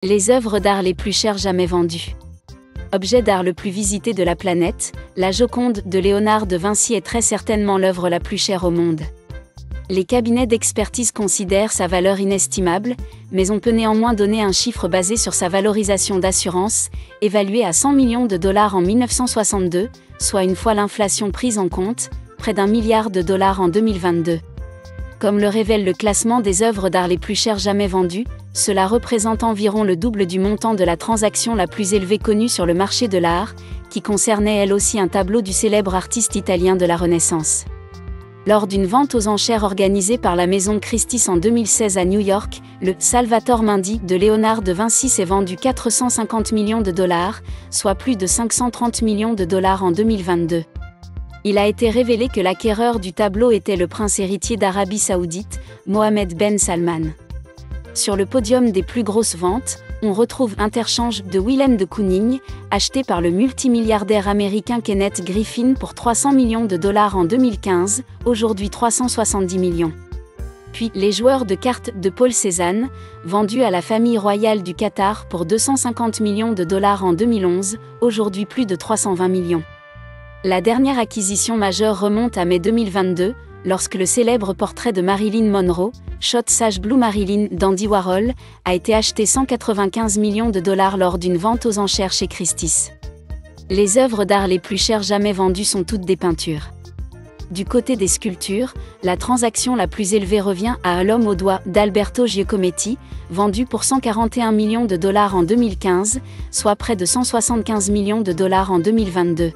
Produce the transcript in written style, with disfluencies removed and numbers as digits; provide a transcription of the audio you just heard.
Les œuvres d'art les plus chères jamais vendues. Objet d'art le plus visité de la planète, la Joconde de Léonard de Vinci est très certainement l'œuvre la plus chère au monde. Les cabinets d'expertise considèrent sa valeur inestimable, mais on peut néanmoins donner un chiffre basé sur sa valorisation d'assurance, évaluée à 100 millions de dollars en 1962, soit une fois l'inflation prise en compte, près d'1 milliard de dollars en 2022. Comme le révèle le classement des œuvres d'art les plus chères jamais vendues, cela représente environ le double du montant de la transaction la plus élevée connue sur le marché de l'art, qui concernait elle aussi un tableau du célèbre artiste italien de la Renaissance. Lors d'une vente aux enchères organisée par la maison Christie's en 2016 à New York, le Salvator Mundi de Léonard de Vinci s'est vendu 450 millions de dollars, soit plus de 530 millions de dollars en 2022. Il a été révélé que l'acquéreur du tableau était le prince héritier d'Arabie Saoudite, Mohammed Ben Salman. Sur le podium des plus grosses ventes, on retrouve Interchange de Willem de Kooning, acheté par le multimilliardaire américain Kenneth Griffin pour 300 millions de dollars en 2015, aujourd'hui 370 millions. Puis Les joueurs de cartes de Paul Cézanne, vendu à la famille royale du Qatar pour 250 millions de dollars en 2011, aujourd'hui plus de 320 millions. La dernière acquisition majeure remonte à mai 2022, lorsque le célèbre portrait de Marilyn Monroe, Shot Sage Blue Marilyn d'Andy Warhol, a été acheté 195 millions de dollars lors d'une vente aux enchères chez Christie's. Les œuvres d'art les plus chères jamais vendues sont toutes des peintures. Du côté des sculptures, la transaction la plus élevée revient à L'homme aux doigts d'Alberto Giacometti, vendu pour 141 millions de dollars en 2015, soit près de 175 millions de dollars en 2022.